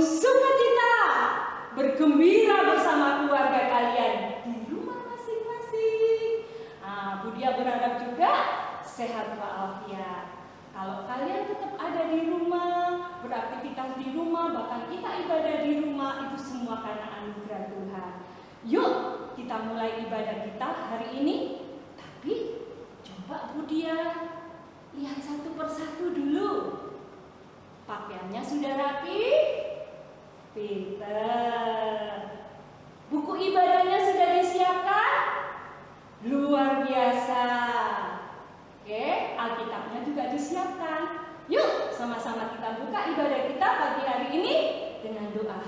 sukacita, bergembira bersama keluarga kalian di rumah masing-masing. Bu Dia berharap juga sehat walafiat. Kalau kalian tetap ada di rumah, beraktivitas di rumah, bahkan kita ibadah di rumah, itu semua karena anugerah Tuhan. Yuk, kita mulai ibadah kita hari ini. Tapi coba Bu Dia lihat satu persatu dulu. Pakaiannya sudah rapi? Pinter. Buku ibadahnya sudah disiapkan? Luar biasa. Oke, Alkitabnya juga disiapkan. Yuk, sama-sama kita buka ibadah kita pagi hari ini dengan doa.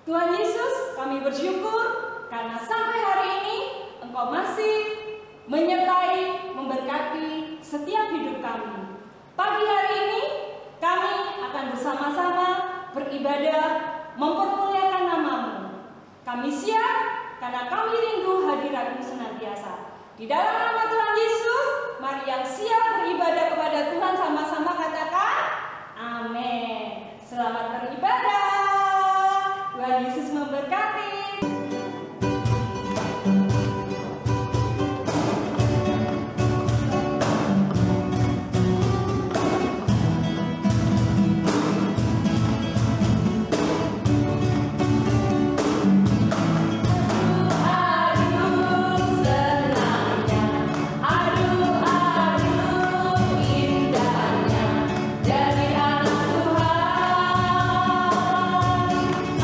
Tuhan Yesus, kami bersyukur karena sampai hari ini Engkau masih menyertai, memberkati setiap hidup kami. Pagi hari ini kami akan bersama-sama beribadah, mempermuliakan nama-Mu. Kami siap karena kami rindu hadirat-Mu senantiasa. Di dalam nama Tuhan Yesus, mari yang siap beribadah kepada Tuhan sama-sama katakan amin. Selamat beribadah. Tuhan Yesus memberkati.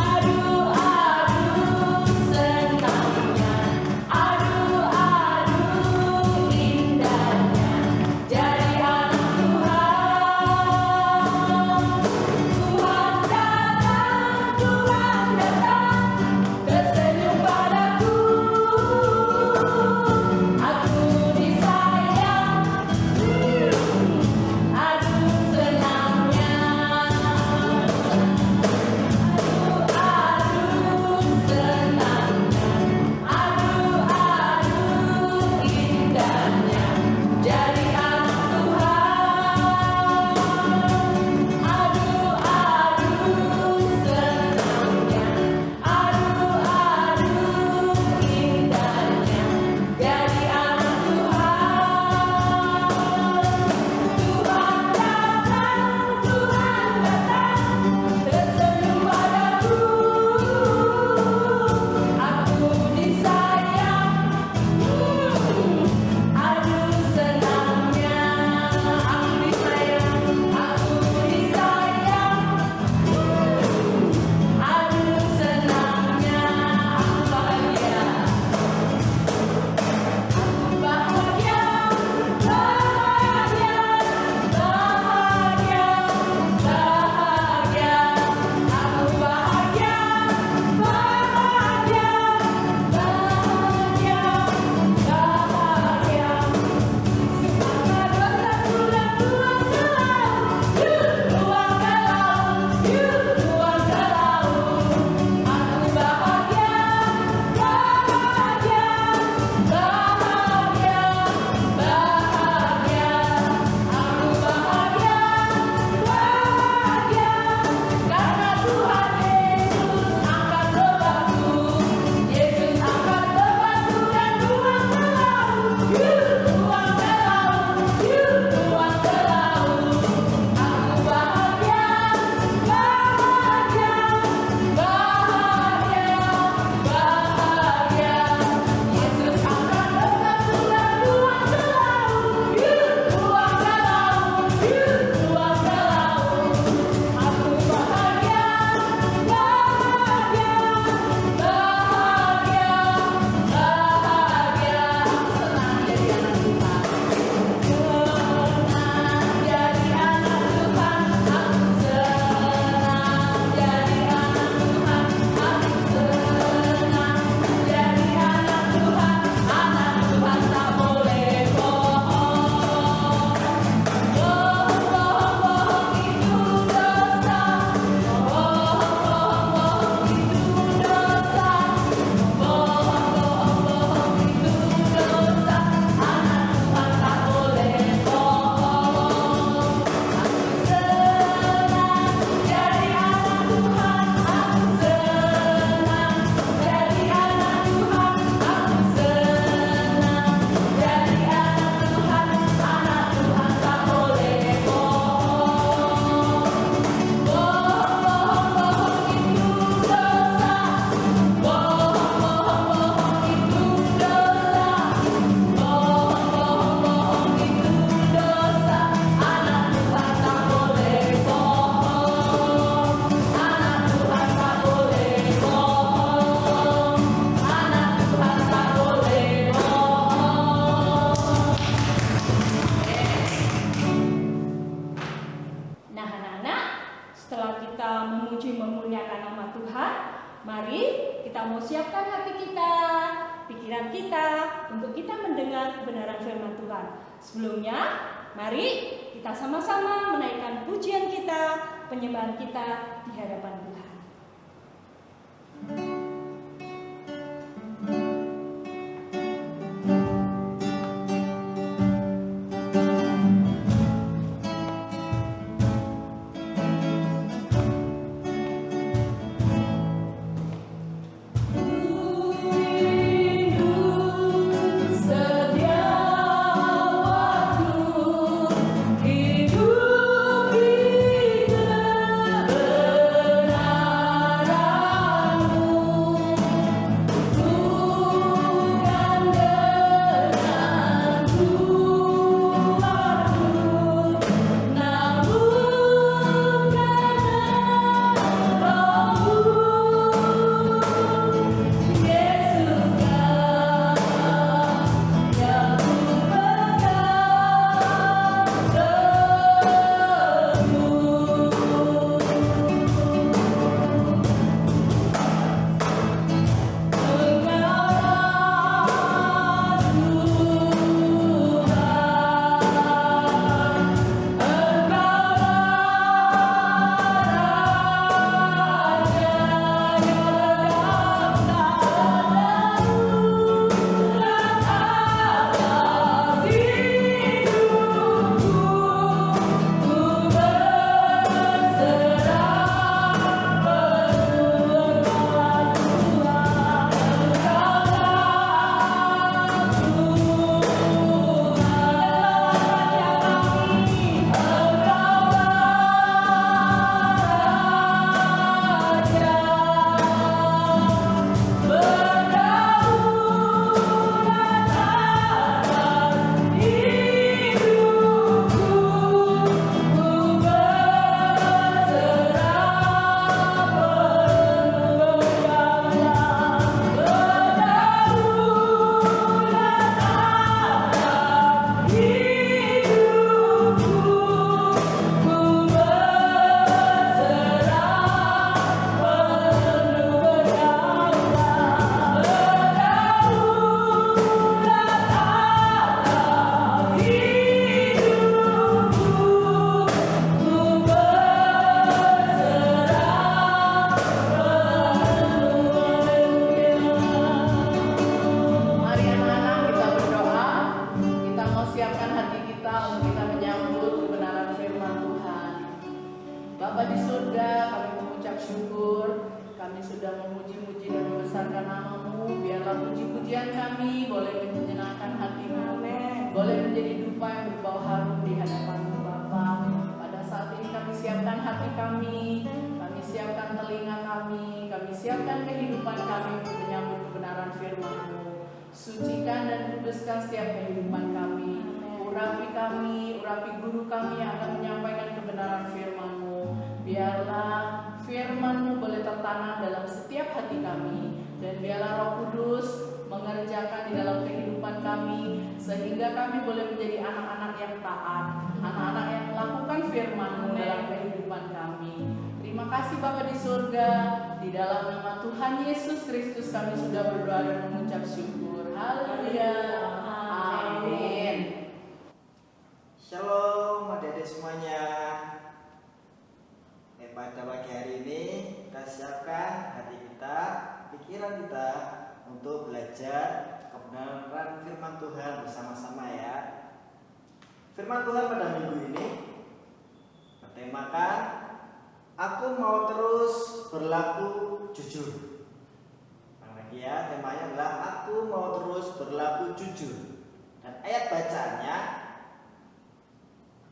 Aduh memuliakan nama Tuhan, mari kita mau siapkan hati kita, pikiran kita untuk kita mendengar kebenaran firman Tuhan. Sebelumnya, mari kita sama-sama menaikkan pujian kita, penyembahan kita di hadapan Tuhan. Sucikan dan kuduskan setiap kehidupan kami. Urapi kami, urapi guru kami yang akan menyampaikan kebenaran firman-Mu. Biarlah firman-Mu boleh tertanam dalam setiap hati kami, dan biarlah Roh Kudus mengerjakan di dalam kehidupan kami, sehingga kami boleh menjadi anak-anak yang taat, anak-anak yang melakukan firman-Mu dalam kehidupan kami. Terima kasih Bapa di surga, di dalam nama Tuhan Yesus Kristus kami sudah berdoa dan mengucap syukur. Haleluya. Amin. Shalom adik-adik semuanya. Pada pagi hari ini kita siapkan hati kita, pikiran kita untuk belajar kebenaran firman Tuhan bersama-sama ya. Firman Tuhan pada minggu ini bertemakan aku mau terus berlaku jujur. Ya, temanya adalah aku mau terus berlaku jujur. Dan ayat bacaannya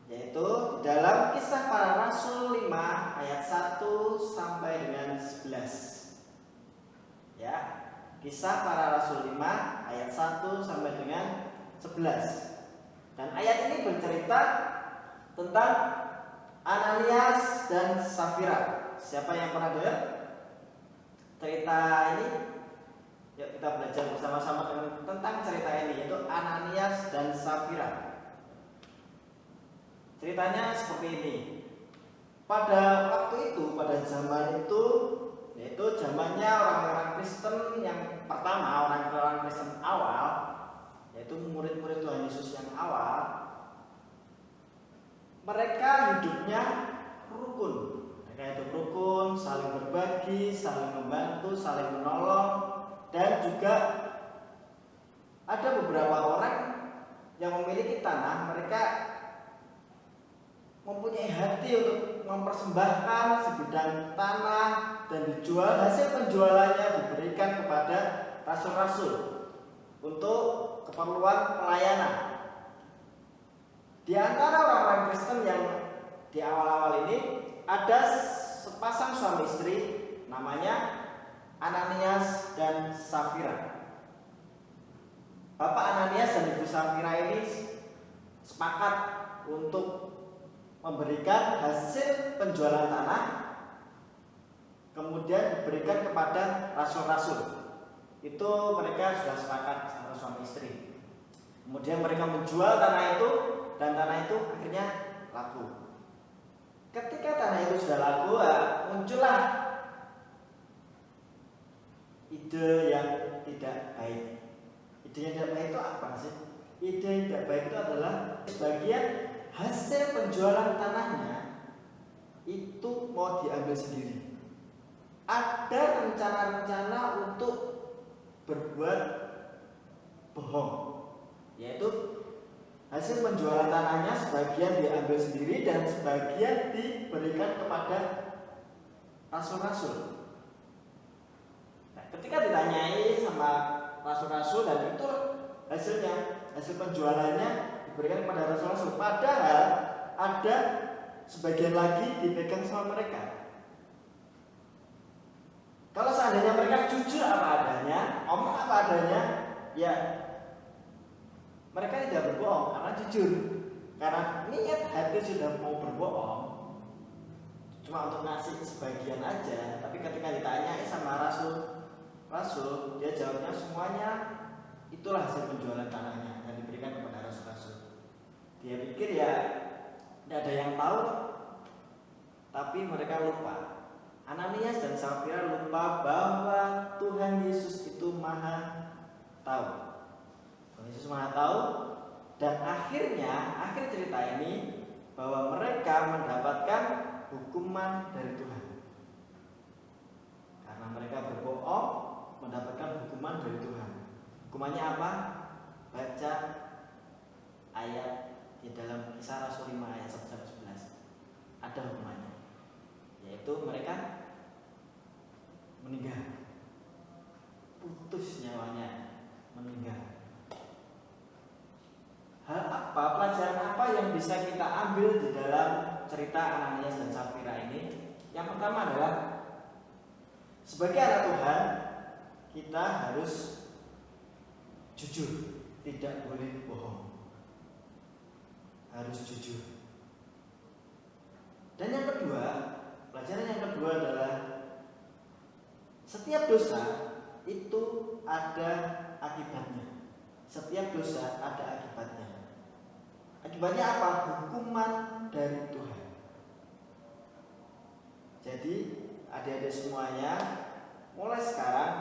yaitu dalam Kisah Para Rasul 5 ayat 1 sampai dengan 11. Ya, Kisah Para Rasul 5 ayat 1 sampai dengan 11. Dan ayat ini bercerita tentang Ananias dan Safira. Siapa yang pernah dengar cerita ini? Yuk kita belajar bersama-sama tentang cerita ini, yaitu Ananias dan Safira. Ceritanya seperti ini. Pada waktu itu, pada zaman itu kebetulannya orang-orang Kristen yang pertama, orang-orang Kristen awal, yaitu murid-murid Tuhan Yesus yang awal, mereka hidupnya rukun. Mereka hidup rukun, saling berbagi, saling membantu, saling menolong, dan juga ada beberapa orang yang memiliki tanah, mereka mempunyai hati untuk mempersembahkan sebidang tanah dan dijual, hasil penjualannya diberikan kepada rasul-rasul untuk keperluan pelayanan. Di antara orang-orang Kristen yang di awal-awal ini ada sepasang suami istri namanya Ananias dan Safira. Bapak Ananias dan Ibu Safira ini sepakat untuk memberikan hasil penjualan tanah, kemudian diberikan kepada rasul-rasul. Itu mereka sudah sepakat sama suami istri. Kemudian mereka menjual tanah itu, dan tanah itu akhirnya laku. Ketika tanah itu sudah laku, muncullah ide yang tidak baik. Ide yang tidak baik itu apa sih? Ide yang tidak baik itu adalah sebagian hasil penjualan tanahnya itu mau diambil sendiri. Ada rencana-rencana untuk berbuat bohong, yaitu hasil penjualan tanahnya sebagian diambil sendiri dan sebagian diberikan kepada rasul-rasul. Nah, ketika ditanyai sama rasul-rasul, dan itu hasilnya, hasil penjualannya diberikan kepada rasul-rasul, padahal ada sebagian lagi dipegang sama mereka. Kalau seandainya mereka jujur apa adanya, omong apa adanya, ya mereka tidak berbohong karena jujur. Karena niat hati sudah mau berbohong, cuma untuk ngasih sebagian aja. Tapi ketika ditanyai sama rasul, dia jawabnya semuanya itulah hasil penjualan tanahnya dan diberikan kepada rasul-rasul. Dia pikir ya tidak ada yang tahu, tapi mereka lupa. Ananias dan Safira lupa bahwa Tuhan Yesus itu Maha Tahu. Tuhan Yesus Maha Tahu, dan akhir cerita ini bahwa mereka mendapatkan hukuman dari Tuhan. Karena mereka berbohong, mendapatkan hukuman dari Tuhan. Hukumannya apa? Baca ayat di dalam Kisah Rasul 5 ayat 1-11. Ada hukumannya, yaitu mereka meninggal, putus nyawanya, meninggal. Hal apa, pelajaran apa yang bisa kita ambil di dalam cerita Ananias dan Safira ini? Yang pertama adalah sebagai anak Tuhan kita harus jujur, tidak boleh bohong, harus jujur. Dan yang kedua, pelajaran yang kedua adalah setiap dosa itu ada akibatnya. Setiap dosa ada akibatnya. Akibatnya apa? Hukuman dari Tuhan. Jadi adik-adik semuanya, mulai sekarang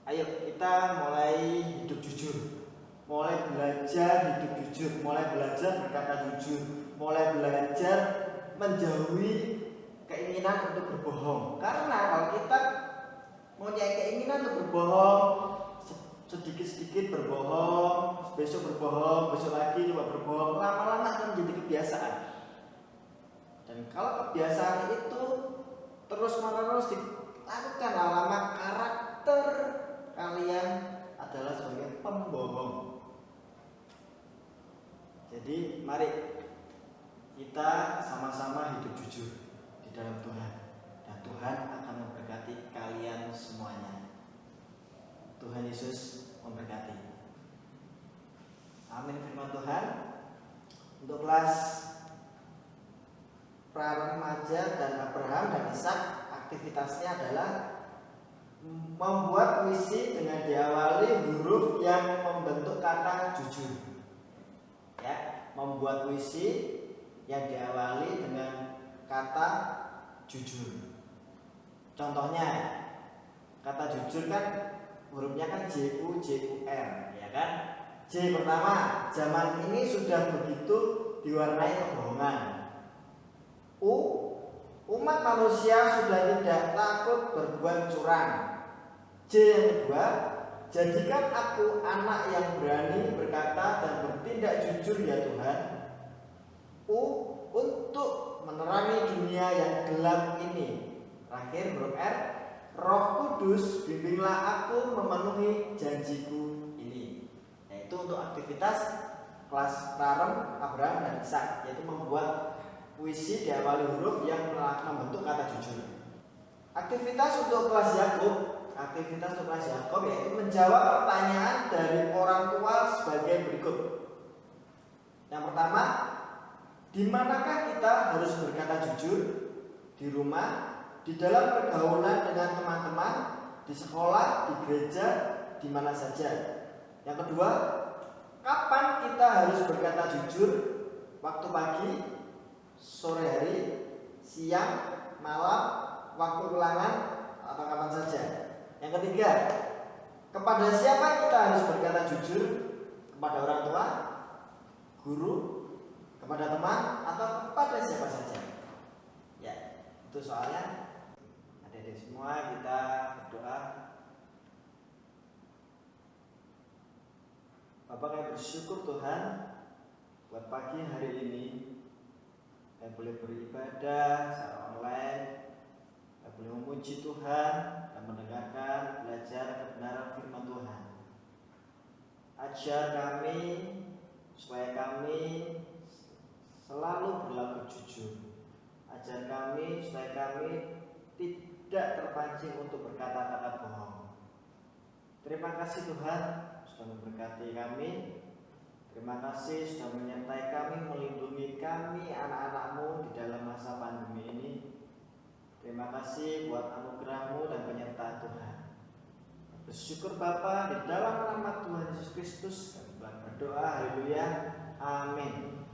ayo kita mulai hidup jujur, mulai belajar hidup jujur, mulai belajar berkata jujur, mulai belajar menjauhi keinginan untuk berbohong. Karena kalau kita mempunyai keinginan untuk berbohong, sedikit-sedikit berbohong, besok berbohong, besok lagi coba berbohong, lama-lama akan menjadi kebiasaan. Dan kalau kebiasaan itu terus-menerus dilakukan, lama karakter kalian adalah sebagai pembohong. Jadi mari kita sama-sama hidup jujur di dalam Tuhan, dan Tuhan akan memberkati kalian semuanya. Tuhan Yesus memberkati. Amin. Firman Tuhan untuk kelas pra-remaja dan Abraham dan Ishak, aktivitasnya adalah membuat puisi dengan diawali huruf yang membentuk kata jujur. Ya, membuat puisi yang diawali dengan kata jujur. Contohnya, kata jujur kan hurufnya kan J-U-R, ya kan? J pertama, zaman ini sudah begitu diwarnai kebohongan. U, umat manusia sudah tidak takut berbuat curang. J yang kedua, jadikan aku anak yang berani berkata dan bertindak jujur ya Tuhan. U, untuk menerangi dunia yang gelap ini. Terakhir huruf R, Roh Kudus bimbinglah aku memenuhi janjiku ini. Yaitu untuk aktivitas kelas Rarem, Abraham dan Ishak, yaitu membuat puisi diawali huruf yang membentuk kata jujur. Aktivitas untuk kelas Yakub yaitu menjawab pertanyaan dari orang tua sebagai berikut. Yang pertama, di manakah kita harus berkata jujur? Di rumah, di dalam pergaulan dengan teman-teman, di sekolah, di gereja, di mana saja. Yang kedua, kapan kita harus berkata jujur? Waktu pagi, sore hari, siang, malam, waktu ulangan, atau kapan saja. Yang ketiga, kepada siapa kita harus berkata jujur? Kepada orang tua, guru, kepada teman, atau kepada siapa saja? Ya, itu soalnya. Adik-adik semua kita berdoa. Bapak kami bersyukur Tuhan buat pagi hari ini kami boleh beribadah secara online, kami boleh memuji Tuhan dan mendengarkan belajar kebenaran firman Tuhan. Ajar kami supaya kami selalu berlaku jujur. Ajar kami supaya kami tidak terpancing untuk berkata-kata bohong. Terima kasih Tuhan sudah memberkati kami. Terima kasih sudah menyertai kami, melindungi kami, anak-anak-Mu di dalam masa pandemi ini. Terima kasih buat anugerah-Mu dan penyertaan Tuhan. Bersyukur Bapa, di dalam nama Tuhan Yesus Kristus kami berdoa, haleluya, amin.